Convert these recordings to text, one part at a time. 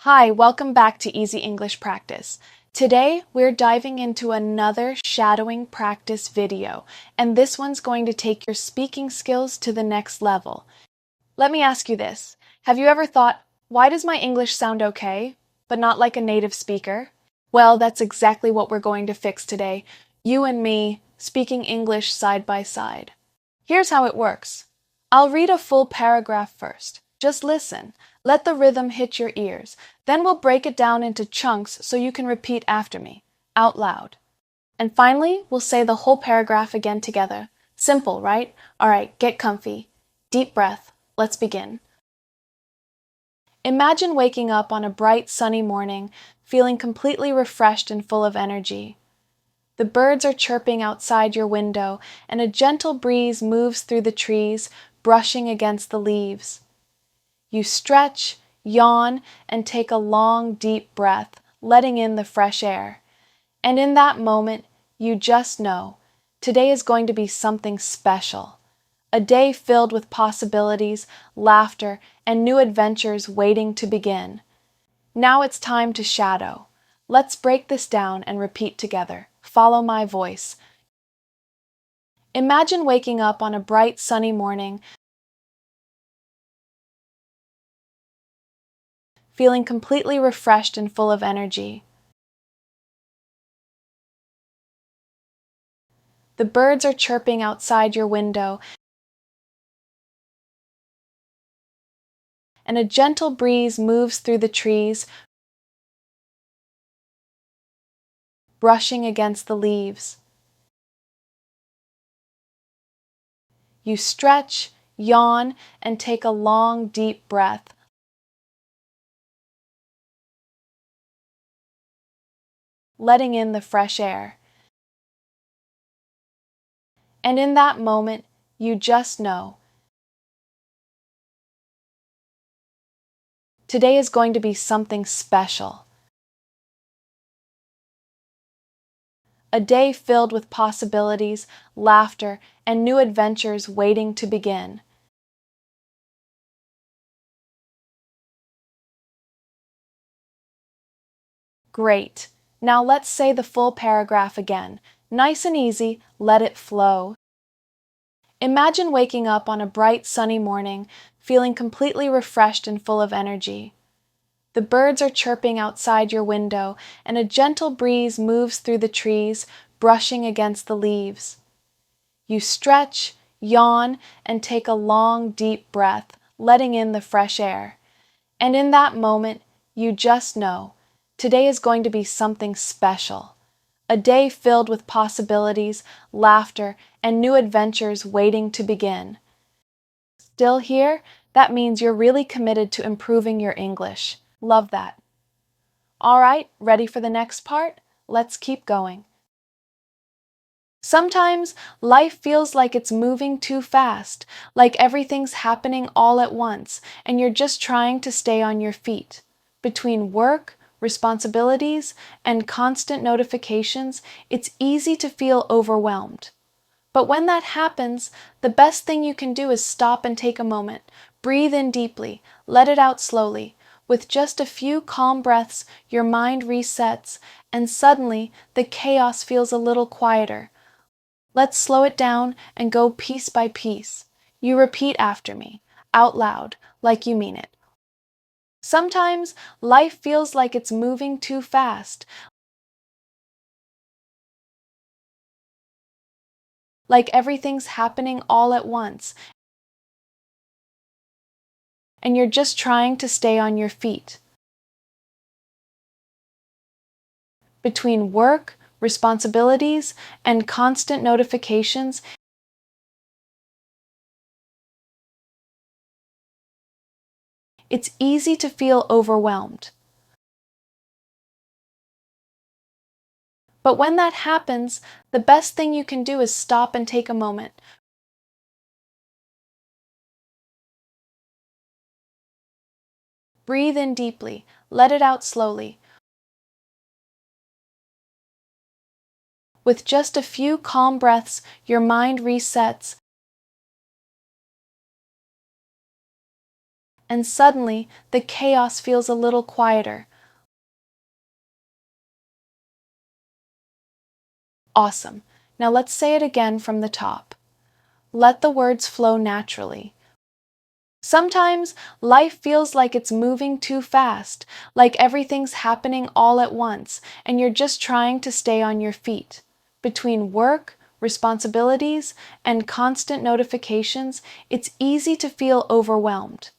Hi, welcome back to Easy English Practice. Today, we're diving into another shadowing practice video, and this one's going to take your speaking skills to the next level. Let me ask you this. Have you ever thought, why does my English sound okay, but not like a native speaker? Well, that's exactly what we're going to fix today. You and me, speaking English side by side. Here's how it works. I'll read a full paragraph first. Just listen. Let the rhythm hit your ears. Then we'll break it down into chunks so you can repeat after me, out loud. And finally, we'll say the whole paragraph again together. Simple, right? All right, get comfy. Deep breath. Let's begin. Imagine waking up on a bright, sunny morning, feeling completely refreshed and full of energy. The birds are chirping outside your window, and a gentle breeze moves through the trees, brushing against the leaves. You stretch, yawn, and take a long, deep breath, letting in the fresh air. And in that moment, you just know, today is going to be something special. A day filled with possibilities, laughter, and new adventures waiting to begin. Now it's time to shadow. Let's break this down and repeat together. Follow my voice. Imagine waking up on a bright, sunny morning, feeling completely refreshed and full of energy. The birds are chirping outside your window, and a gentle breeze moves through the trees, brushing against the leaves. You stretch, yawn, and take a long, deep breath, letting in the fresh air. And in that moment, you just know, today is going to be something special. A day filled with possibilities, laughter, and new adventures waiting to begin. Great. Now let's say the full paragraph again. Nice and easy, let it flow. Imagine waking up on a bright, sunny morning, feeling completely refreshed and full of energy. The birds are chirping outside your window, and a gentle breeze moves through the trees, brushing against the leaves. You stretch, yawn, and take a long, deep breath, letting in the fresh air. And in that moment, you just know, today is going to be something special. A day filled with possibilities, laughter, and new adventures waiting to begin. Still here? That means you're really committed to improving your English. Love that. All right, ready for the next part? Let's keep going. Sometimes life feels like it's moving too fast, like everything's happening all at once, and you're just trying to stay on your feet. Between work, responsibilities, and constant notifications, it's easy to feel overwhelmed. But when that happens, the best thing you can do is stop and take a moment. Breathe in deeply, let it out slowly. With just a few calm breaths, your mind resets, and suddenly the chaos feels a little quieter. Let's slow it down and go piece by piece. You repeat after me, out loud, like you mean it. Sometimes life feels like it's moving too fast, like everything's happening all at once, and you're just trying to stay on your feet. Between work, responsibilities, and constant notifications, it's easy to feel overwhelmed. But when that happens, the best thing you can do is stop and take a moment. Breathe in deeply, let it out slowly. With just a few calm breaths, your mind resets, and suddenly the chaos feels a little quieter. Awesome. Now let's say it again from the top. Let the words flow naturally. Sometimes life feels like it's moving too fast, like everything's happening all at once, and you're just trying to stay on your feet. Between work, responsibilities, and constant notifications, it's easy to feel overwhelmed.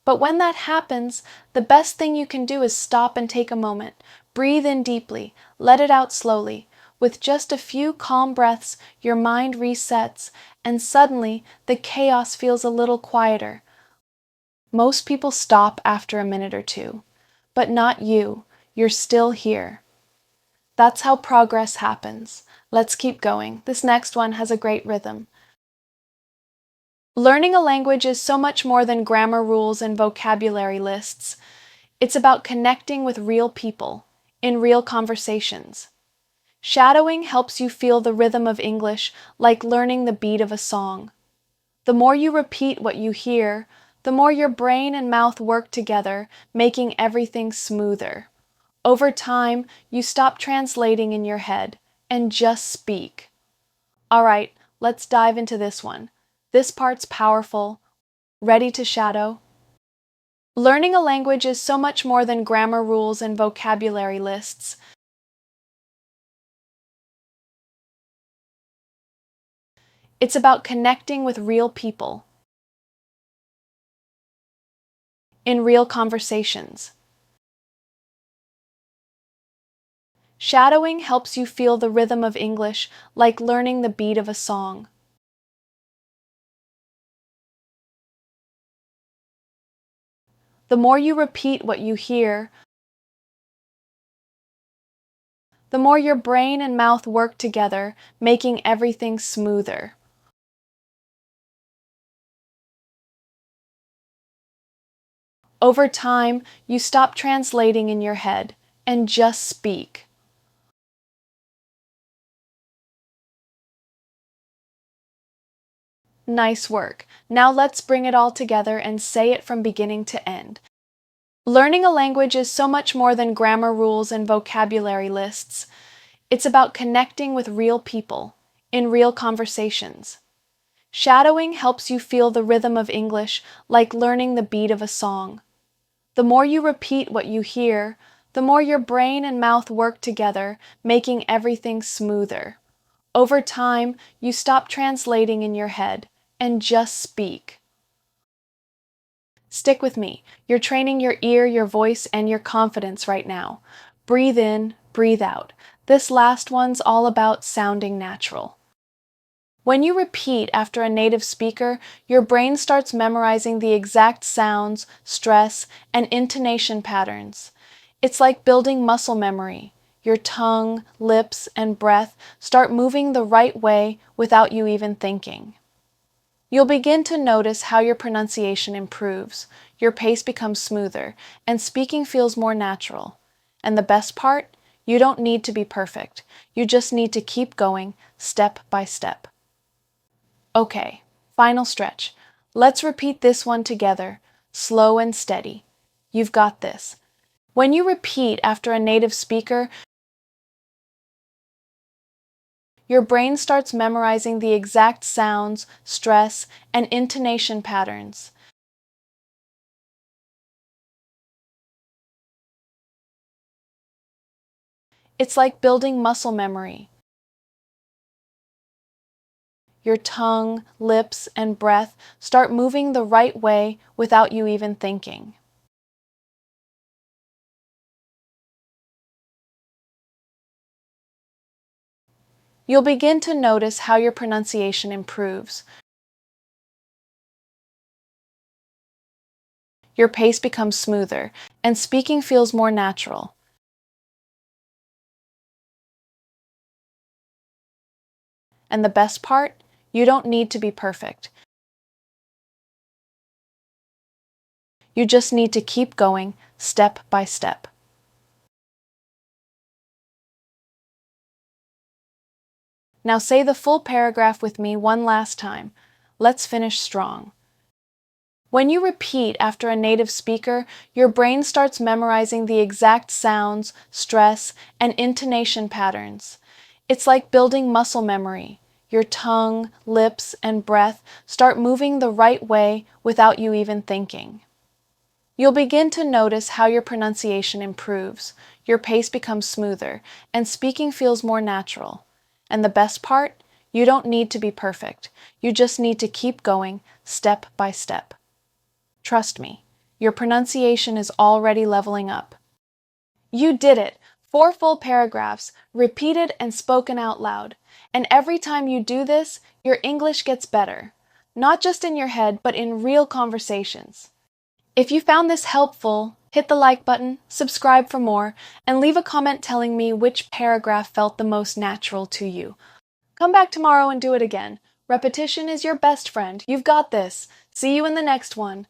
But when that happens, the best thing you can do is stop and take a moment. Breathe in deeply, let it out slowly. With just a few calm breaths, your mind resets, and suddenly the chaos feels a little quieter. Most people stop after a minute or two, but not you. You're still here. That's how progress happens. Let's keep going. This next one has a great rhythm. Learning a language is so much more than grammar rules and vocabulary lists. It's about connecting with real people, in real conversations. Shadowing helps you feel the rhythm of English like learning the beat of a song. The more you repeat what you hear, the more your brain and mouth work together, making everything smoother. Over time, you stop translating in your head and just speak. All right, let's dive into this one. This part's powerful. Ready to shadow? Learning a language is so much more than grammar rules and vocabulary lists. It's about connecting with real people, in real conversations. Shadowing helps you feel the rhythm of English like learning the beat of a song. The more you repeat what you hear, the more your brain and mouth work together, making everything smoother. Over time, you stop translating in your head and just speak. Nice work. Now let's bring it all together and say it from beginning to end. Learning a language is so much more than grammar rules and vocabulary lists. It's about connecting with real people, in real conversations. Shadowing helps you feel the rhythm of English like learning the beat of a song. The more you repeat what you hear, the more your brain and mouth work together, making everything smoother. Over time, you stop translating in your head and just speak. Stick with me. You're training your ear, your voice, and your confidence right now. Breathe in, breathe out. This last one's all about sounding natural. When you repeat after a native speaker, your brain starts memorizing the exact sounds, stress, and intonation patterns. It's like building muscle memory. Your tongue, lips, and breath start moving the right way without you even thinking. You'll begin to notice how your pronunciation improves, your pace becomes smoother, and speaking feels more natural. And the best part? You don't need to be perfect. You just need to keep going, step by step. Okay, final stretch. Let's repeat this one together, slow and steady. You've got this. When you repeat after a native speaker, your brain starts memorizing the exact sounds, stress, and intonation patterns. It's like building muscle memory. Your tongue, lips, and breath start moving the right way without you even thinking. You'll begin to notice how your pronunciation improves. Your pace becomes smoother, and speaking feels more natural. And the best part? You don't need to be perfect. You just need to keep going, step by step. Now say the full paragraph with me one last time. Let's finish strong. When you repeat after a native speaker, your brain starts memorizing the exact sounds, stress, and intonation patterns. It's like building muscle memory. Your tongue, lips, and breath start moving the right way without you even thinking. You'll begin to notice how your pronunciation improves, your pace becomes smoother, and speaking feels more natural. And the best part? You don't need to be perfect. You just need to keep going, step by step. Trust me, your pronunciation is already leveling up. You did it! 4 full paragraphs, repeated and spoken out loud. And every time you do this, your English gets better. Not just in your head, but in real conversations. If you found this helpful, hit the like button, subscribe for more, and leave a comment telling me which paragraph felt the most natural to you. Come back tomorrow and do it again. Repetition is your best friend. You've got this. See you in the next one.